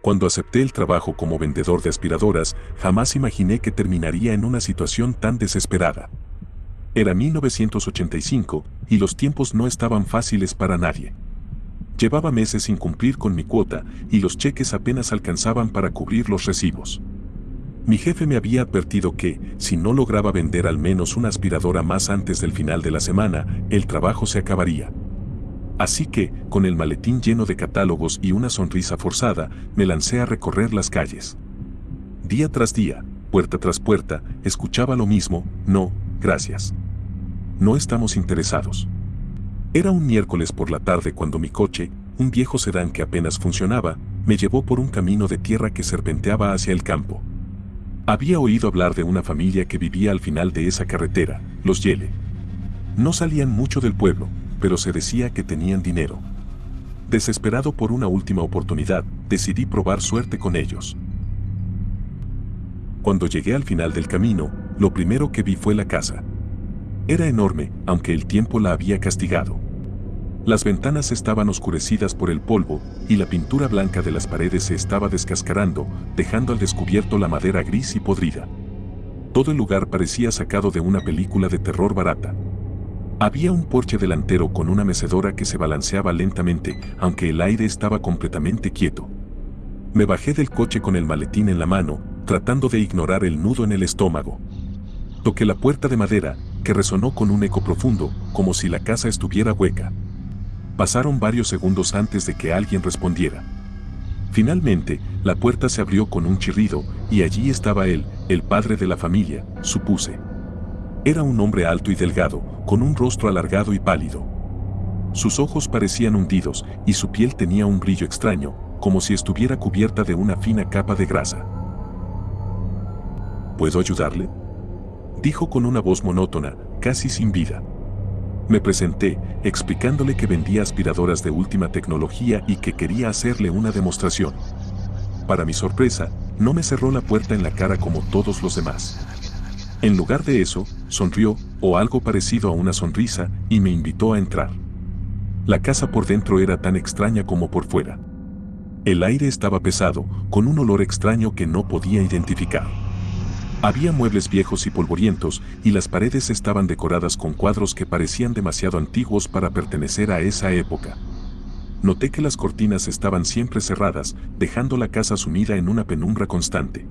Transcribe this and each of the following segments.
Cuando acepté el trabajo como vendedor de aspiradoras, jamás imaginé que terminaría en una situación tan desesperada. Era 1985 y los tiempos no estaban fáciles para nadie. Llevaba meses sin cumplir con mi cuota y los cheques apenas alcanzaban para cubrir los recibos. Mi jefe me había advertido que, si no lograba vender al menos una aspiradora más antes del final de la semana, el trabajo se acabaría. Así que, con el maletín lleno de catálogos y una sonrisa forzada, me lancé a recorrer las calles. Día tras día, puerta tras puerta, escuchaba lo mismo: no, gracias. No estamos interesados. Era un miércoles por la tarde cuando mi coche, un viejo sedán que apenas funcionaba, me llevó por un camino de tierra que serpenteaba hacia el campo. Había oído hablar de una familia que vivía al final de esa carretera, los Yele. No salían mucho del pueblo, pero se decía que tenían dinero. Desesperado por una última oportunidad, decidí probar suerte con ellos. Cuando llegué al final del camino, lo primero que vi fue la casa. Era enorme, aunque el tiempo la había castigado. Las ventanas estaban oscurecidas por el polvo, y la pintura blanca de las paredes se estaba descascarando, dejando al descubierto la madera gris y podrida. Todo el lugar parecía sacado de una película de terror barata. Había un porche delantero con una mecedora que se balanceaba lentamente, aunque el aire estaba completamente quieto. Me bajé del coche con el maletín en la mano, tratando de ignorar el nudo en el estómago. Toqué la puerta de madera, que resonó con un eco profundo, como si la casa estuviera hueca. Pasaron varios segundos antes de que alguien respondiera. Finalmente, la puerta se abrió con un chirrido, y allí estaba él, el padre de la familia, supuse. Era un hombre alto y delgado, con un rostro alargado y pálido. Sus ojos parecían hundidos, y su piel tenía un brillo extraño, como si estuviera cubierta de una fina capa de grasa. ¿Puedo ayudarle?, dijo con una voz monótona, casi sin vida. Me presenté, explicándole que vendía aspiradoras de última tecnología y que quería hacerle una demostración. Para mi sorpresa, no me cerró la puerta en la cara como todos los demás. En lugar de eso, sonrió, o algo parecido a una sonrisa, y me invitó a entrar. La casa por dentro era tan extraña como por fuera. El aire estaba pesado, con un olor extraño que no podía identificar. Había muebles viejos y polvorientos, y las paredes estaban decoradas con cuadros que parecían demasiado antiguos para pertenecer a esa época. Noté que las cortinas estaban siempre cerradas, dejando la casa sumida en una penumbra constante.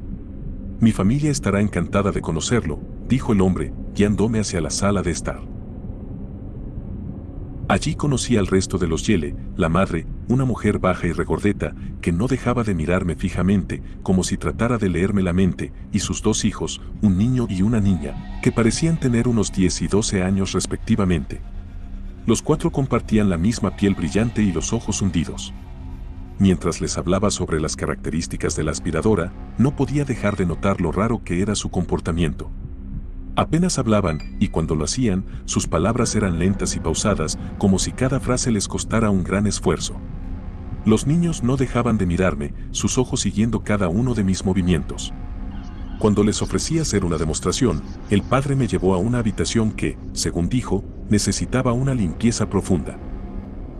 Mi familia estará encantada de conocerlo, dijo el hombre, guiándome hacia la sala de estar. Allí conocí al resto de los Yele, la madre, una mujer baja y regordeta, que no dejaba de mirarme fijamente, como si tratara de leerme la mente, y sus dos hijos, un niño y una niña, que parecían tener unos 10 y 12 años respectivamente. Los cuatro compartían la misma piel brillante y los ojos hundidos. Mientras les hablaba sobre las características de la aspiradora, no podía dejar de notar lo raro que era su comportamiento. Apenas hablaban, y cuando lo hacían, sus palabras eran lentas y pausadas, como si cada frase les costara un gran esfuerzo. Los niños no dejaban de mirarme, sus ojos siguiendo cada uno de mis movimientos. Cuando les ofrecí hacer una demostración, el padre me llevó a una habitación que, según dijo, necesitaba una limpieza profunda.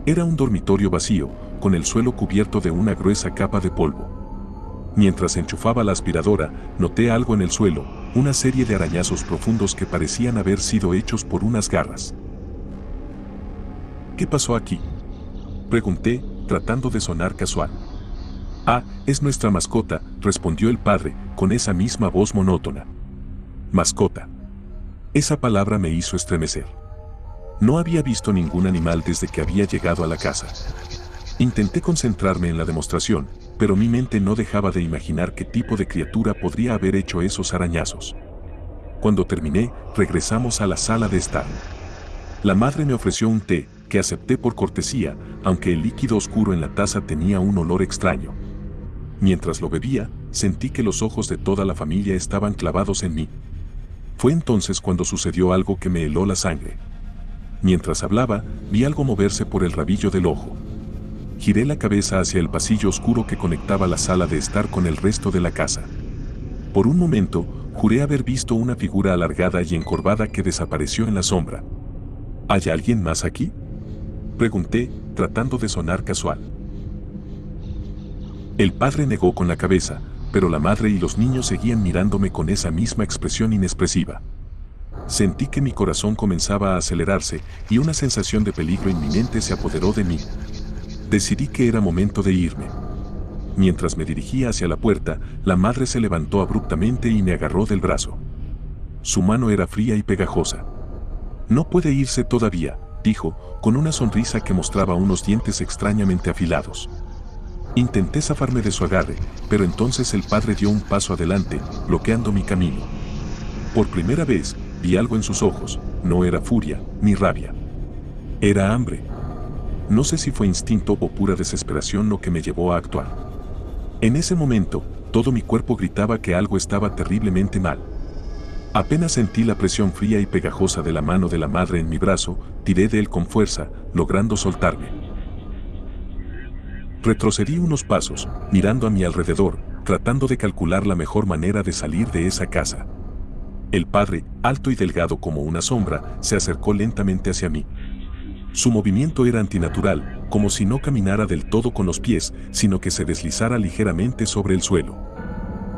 Era un dormitorio vacío, con el suelo cubierto de una gruesa capa de polvo. Mientras enchufaba la aspiradora, noté algo en el suelo, una serie de arañazos profundos que parecían haber sido hechos por unas garras. ¿Qué pasó aquí?, pregunté, tratando de sonar casual. Ah, es nuestra mascota, respondió el padre, con esa misma voz monótona. Mascota. Esa palabra me hizo estremecer. No había visto ningún animal desde que había llegado a la casa. Intenté concentrarme en la demostración, pero mi mente no dejaba de imaginar qué tipo de criatura podría haber hecho esos arañazos. Cuando terminé, regresamos a la sala de estar. La madre me ofreció un té, que acepté por cortesía, aunque el líquido oscuro en la taza tenía un olor extraño. Mientras lo bebía, sentí que los ojos de toda la familia estaban clavados en mí. Fue entonces cuando sucedió algo que me heló la sangre. Mientras hablaba, vi algo moverse por el rabillo del ojo. Giré la cabeza hacia el pasillo oscuro que conectaba la sala de estar con el resto de la casa. Por un momento, juré haber visto una figura alargada y encorvada que desapareció en la sombra. ¿Hay alguien más aquí?, pregunté, tratando de sonar casual. El padre negó con la cabeza, pero la madre y los niños seguían mirándome con esa misma expresión inexpresiva. Sentí que mi corazón comenzaba a acelerarse y una sensación de peligro inminente se apoderó de mí. Decidí que era momento de irme. Mientras me dirigía hacia la puerta, la madre se levantó abruptamente y me agarró del brazo. Su mano era fría y pegajosa. No puede irse todavía, dijo, con una sonrisa que mostraba unos dientes extrañamente afilados. Intenté zafarme de su agarre, pero entonces el padre dio un paso adelante, bloqueando mi camino. Por primera vez, vi algo en sus ojos, no era furia, ni rabia. Era hambre. No sé si fue instinto o pura desesperación lo que me llevó a actuar. En ese momento, todo mi cuerpo gritaba que algo estaba terriblemente mal. Apenas sentí la presión fría y pegajosa de la mano de la madre en mi brazo, tiré de él con fuerza, logrando soltarme. Retrocedí unos pasos, mirando a mi alrededor, tratando de calcular la mejor manera de salir de esa casa. El padre, alto y delgado como una sombra, se acercó lentamente hacia mí. Su movimiento era antinatural, como si no caminara del todo con los pies, sino que se deslizara ligeramente sobre el suelo.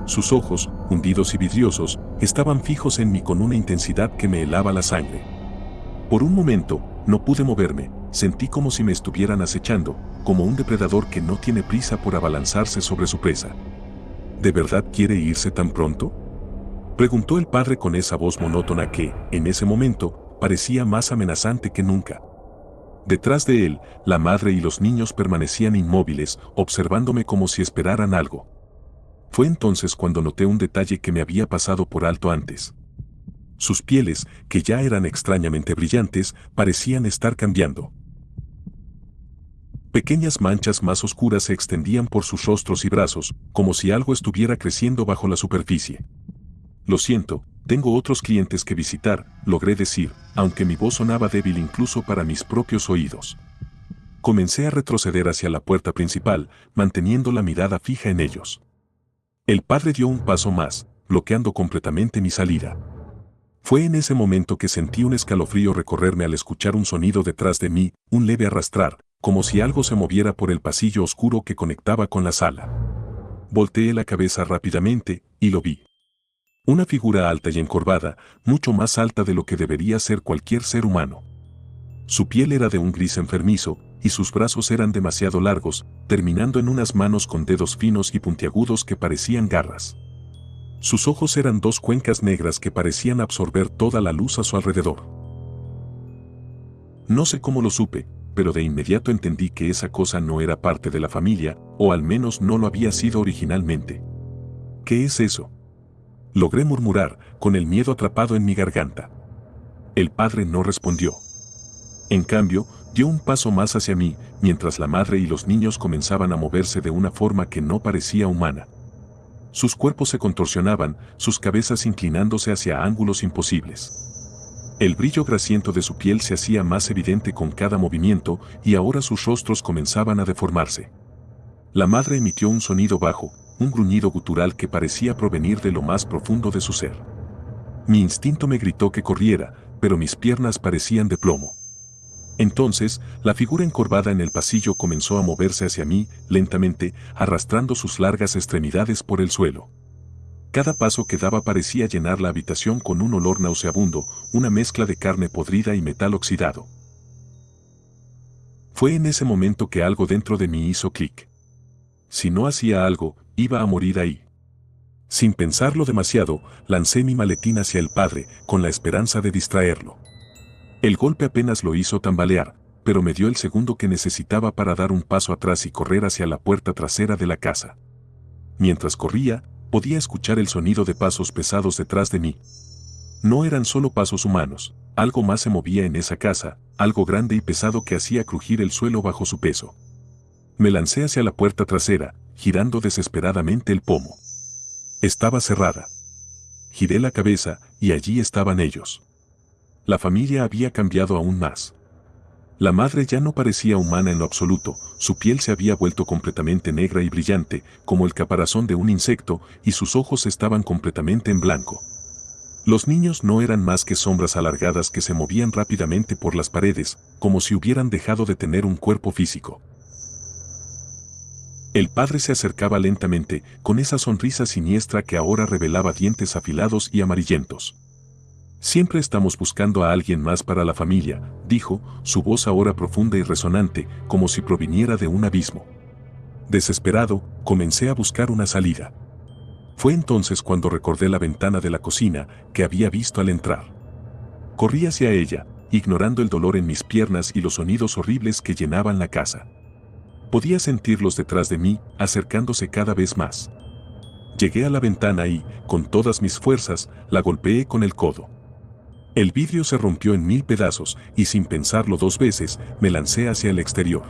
Sus ojos, hundidos y vidriosos, estaban fijos en mí con una intensidad que me helaba la sangre. Por un momento, no pude moverme, sentí como si me estuvieran acechando, como un depredador que no tiene prisa por abalanzarse sobre su presa. ¿De verdad quiere irse tan pronto?, preguntó el padre con esa voz monótona que, en ese momento, parecía más amenazante que nunca. Detrás de él, la madre y los niños permanecían inmóviles, observándome como si esperaran algo. Fue entonces cuando noté un detalle que me había pasado por alto antes. Sus pieles, que ya eran extrañamente brillantes, parecían estar cambiando. Pequeñas manchas más oscuras se extendían por sus rostros y brazos, como si algo estuviera creciendo bajo la superficie. Lo siento, tengo otros clientes que visitar, logré decir, aunque mi voz sonaba débil incluso para mis propios oídos. Comencé a retroceder hacia la puerta principal, manteniendo la mirada fija en ellos. El padre dio un paso más, bloqueando completamente mi salida. Fue en ese momento que sentí un escalofrío recorrerme al escuchar un sonido detrás de mí, un leve arrastrar, como si algo se moviera por el pasillo oscuro que conectaba con la sala. Volteé la cabeza rápidamente, y lo vi. Una figura alta y encorvada, mucho más alta de lo que debería ser cualquier ser humano. Su piel era de un gris enfermizo, y sus brazos eran demasiado largos, terminando en unas manos con dedos finos y puntiagudos que parecían garras. Sus ojos eran dos cuencas negras que parecían absorber toda la luz a su alrededor. No sé cómo lo supe, pero de inmediato entendí que esa cosa no era parte de la familia, o al menos no lo había sido originalmente. ¿Qué es eso?, logré murmurar, con el miedo atrapado en mi garganta. El padre no respondió. En cambio, dio un paso más hacia mí, mientras la madre y los niños comenzaban a moverse de una forma que no parecía humana. Sus cuerpos se contorsionaban, sus cabezas inclinándose hacia ángulos imposibles. El brillo grasiento de su piel se hacía más evidente con cada movimiento, y ahora sus rostros comenzaban a deformarse. La madre emitió un sonido bajo, un gruñido gutural que parecía provenir de lo más profundo de su ser. Mi instinto me gritó que corriera, pero mis piernas parecían de plomo. Entonces, la figura encorvada en el pasillo comenzó a moverse hacia mí, lentamente, arrastrando sus largas extremidades por el suelo. Cada paso que daba parecía llenar la habitación con un olor nauseabundo, una mezcla de carne podrida y metal oxidado. Fue en ese momento que algo dentro de mí hizo clic. Si no hacía algo, iba a morir ahí. Sin pensarlo demasiado, lancé mi maletín hacia el padre, con la esperanza de distraerlo. El golpe apenas lo hizo tambalear, pero me dio el segundo que necesitaba para dar un paso atrás y correr hacia la puerta trasera de la casa. Mientras corría, podía escuchar el sonido de pasos pesados detrás de mí. No eran solo pasos humanos, algo más se movía en esa casa, algo grande y pesado que hacía crujir el suelo bajo su peso. Me lancé hacia la puerta trasera, girando desesperadamente el pomo. Estaba cerrada. Giré la cabeza, y allí estaban ellos. La familia había cambiado aún más. La madre ya no parecía humana en lo absoluto, su piel se había vuelto completamente negra y brillante, como el caparazón de un insecto, y sus ojos estaban completamente en blanco. Los niños no eran más que sombras alargadas que se movían rápidamente por las paredes, como si hubieran dejado de tener un cuerpo físico. El padre se acercaba lentamente, con esa sonrisa siniestra que ahora revelaba dientes afilados y amarillentos. Siempre estamos buscando a alguien más para la familia, dijo, su voz ahora profunda y resonante, como si proviniera de un abismo. Desesperado, comencé a buscar una salida. Fue entonces cuando recordé la ventana de la cocina que había visto al entrar. Corrí hacia ella, ignorando el dolor en mis piernas y los sonidos horribles que llenaban la casa. Podía sentirlos detrás de mí, acercándose cada vez más. Llegué a la ventana y, con todas mis fuerzas, la golpeé con el codo. El vidrio se rompió en 1000 pedazos y sin pensarlo 2 veces, me lancé hacia el exterior.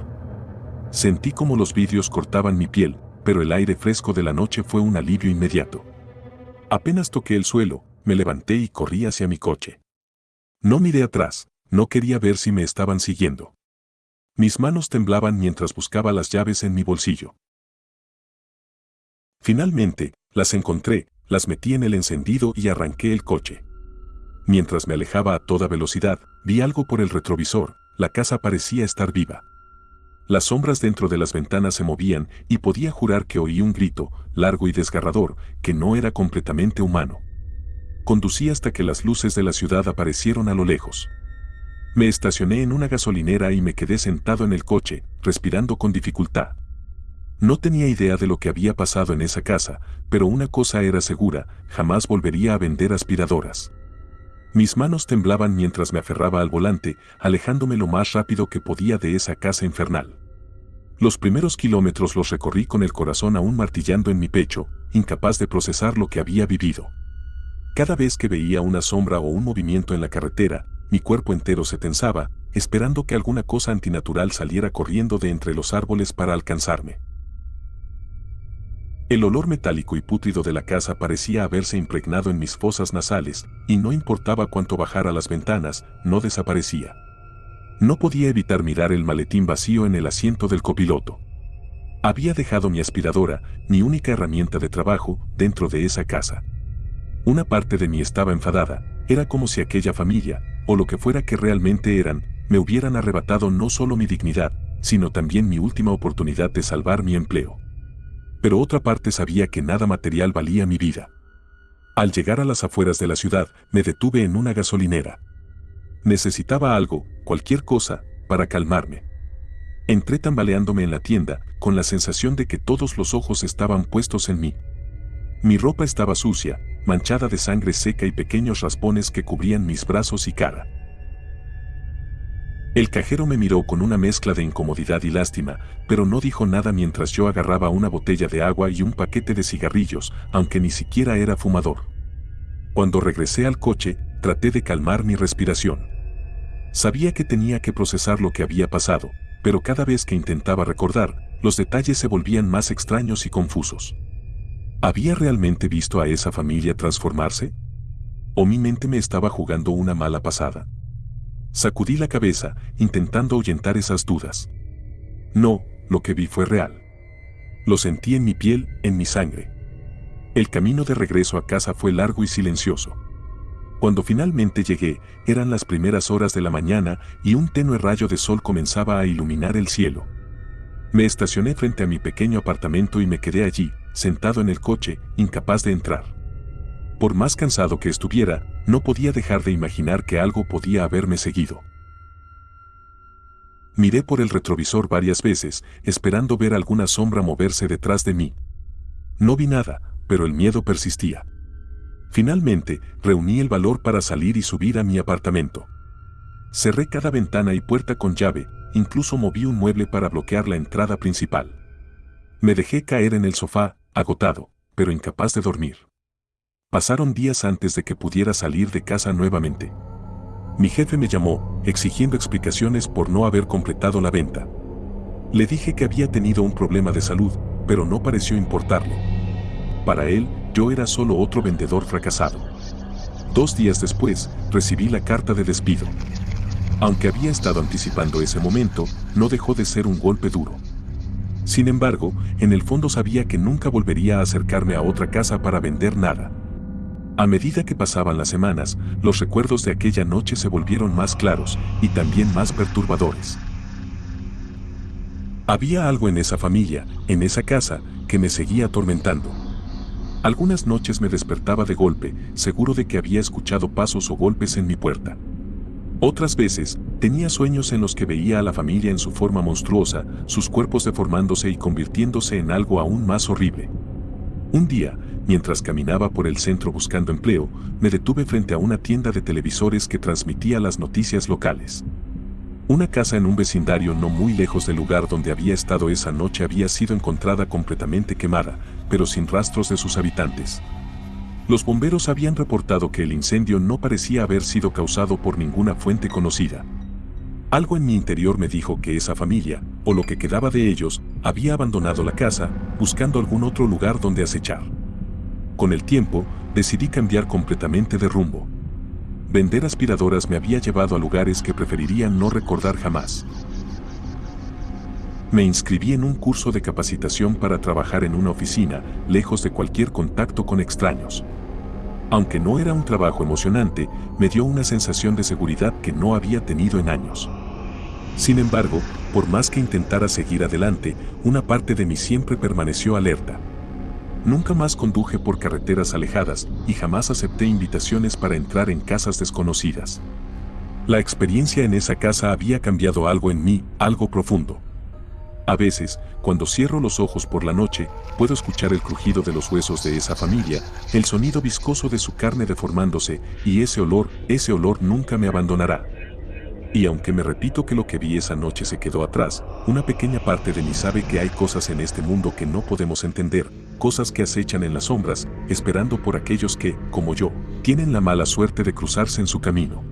Sentí como los vidrios cortaban mi piel, pero el aire fresco de la noche fue un alivio inmediato. Apenas toqué el suelo, me levanté y corrí hacia mi coche. No miré atrás, no quería ver si me estaban siguiendo. Mis manos temblaban mientras buscaba las llaves en mi bolsillo. Finalmente, las encontré, las metí en el encendido y arranqué el coche. Mientras me alejaba a toda velocidad, vi algo por el retrovisor, la casa parecía estar viva. Las sombras dentro de las ventanas se movían y podía jurar que oí un grito, largo y desgarrador, que no era completamente humano. Conducí hasta que las luces de la ciudad aparecieron a lo lejos. Me estacioné en una gasolinera y me quedé sentado en el coche, respirando con dificultad. No tenía idea de lo que había pasado en esa casa, pero una cosa era segura, jamás volvería a vender aspiradoras. Mis manos temblaban mientras me aferraba al volante, alejándome lo más rápido que podía de esa casa infernal. Los primeros kilómetros los recorrí con el corazón aún martillando en mi pecho, incapaz de procesar lo que había vivido. Cada vez que veía una sombra o un movimiento en la carretera, mi cuerpo entero se tensaba, esperando que alguna cosa antinatural saliera corriendo de entre los árboles para alcanzarme. El olor metálico y pútrido de la casa parecía haberse impregnado en mis fosas nasales, y no importaba cuánto bajara las ventanas, no desaparecía. No podía evitar mirar el maletín vacío en el asiento del copiloto. Había dejado mi aspiradora, mi única herramienta de trabajo, dentro de esa casa. Una parte de mí estaba enfadada, era como si aquella familia, o lo que fuera que realmente eran, me hubieran arrebatado no solo mi dignidad, sino también mi última oportunidad de salvar mi empleo. Pero otra parte sabía que nada material valía mi vida. Al llegar a las afueras de la ciudad, me detuve en una gasolinera. Necesitaba algo, cualquier cosa, para calmarme. Entré tambaleándome en la tienda, con la sensación de que todos los ojos estaban puestos en mí. Mi ropa estaba sucia, manchada de sangre seca y pequeños raspones que cubrían mis brazos y cara. El cajero me miró con una mezcla de incomodidad y lástima, pero no dijo nada mientras yo agarraba una botella de agua y un paquete de cigarrillos, aunque ni siquiera era fumador. Cuando regresé al coche, traté de calmar mi respiración. Sabía que tenía que procesar lo que había pasado, pero cada vez que intentaba recordar, los detalles se volvían más extraños y confusos. ¿Había realmente visto a esa familia transformarse? ¿O mi mente me estaba jugando una mala pasada? Sacudí la cabeza, intentando ahuyentar esas dudas. No, lo que vi fue real. Lo sentí en mi piel, en mi sangre. El camino de regreso a casa fue largo y silencioso. Cuando finalmente llegué, eran las primeras horas de la mañana y un tenue rayo de sol comenzaba a iluminar el cielo. Me estacioné frente a mi pequeño apartamento y me quedé allí, sentado en el coche, incapaz de entrar. Por más cansado que estuviera, no podía dejar de imaginar que algo podía haberme seguido. Miré por el retrovisor varias veces, esperando ver alguna sombra moverse detrás de mí. No vi nada, pero el miedo persistía. Finalmente, reuní el valor para salir y subir a mi apartamento. Cerré cada ventana y puerta con llave, incluso moví un mueble para bloquear la entrada principal. Me dejé caer en el sofá, agotado, pero incapaz de dormir. Pasaron días antes de que pudiera salir de casa nuevamente. Mi jefe me llamó, exigiendo explicaciones por no haber completado la venta. Le dije que había tenido un problema de salud, pero no pareció importarle. Para él, yo era solo otro vendedor fracasado. 2 días después, recibí la carta de despido. Aunque había estado anticipando ese momento, no dejó de ser un golpe duro. Sin embargo, en el fondo sabía que nunca volvería a acercarme a otra casa para vender nada. A medida que pasaban las semanas, los recuerdos de aquella noche se volvieron más claros y también más perturbadores. Había algo en esa familia, en esa casa, que me seguía atormentando. Algunas noches me despertaba de golpe, seguro de que había escuchado pasos o golpes en mi puerta. Otras veces, tenía sueños en los que veía a la familia en su forma monstruosa, sus cuerpos deformándose y convirtiéndose en algo aún más horrible. Un día, mientras caminaba por el centro buscando empleo, me detuve frente a una tienda de televisores que transmitía las noticias locales. Una casa en un vecindario no muy lejos del lugar donde había estado esa noche había sido encontrada completamente quemada, pero sin rastros de sus habitantes. Los bomberos habían reportado que el incendio no parecía haber sido causado por ninguna fuente conocida. Algo en mi interior me dijo que esa familia, o lo que quedaba de ellos, había abandonado la casa, buscando algún otro lugar donde acechar. Con el tiempo, decidí cambiar completamente de rumbo. Vender aspiradoras me había llevado a lugares que preferiría no recordar jamás. Me inscribí en un curso de capacitación para trabajar en una oficina, lejos de cualquier contacto con extraños. Aunque no era un trabajo emocionante, me dio una sensación de seguridad que no había tenido en años. Sin embargo, por más que intentara seguir adelante, una parte de mí siempre permaneció alerta. Nunca más conduje por carreteras alejadas y jamás acepté invitaciones para entrar en casas desconocidas. La experiencia en esa casa había cambiado algo en mí, algo profundo. A veces, cuando cierro los ojos por la noche, puedo escuchar el crujido de los huesos de esa familia, el sonido viscoso de su carne deformándose, y ese olor nunca me abandonará. Y aunque me repito que lo que vi esa noche se quedó atrás, una pequeña parte de mí sabe que hay cosas en este mundo que no podemos entender, cosas que acechan en las sombras, esperando por aquellos que, como yo, tienen la mala suerte de cruzarse en su camino.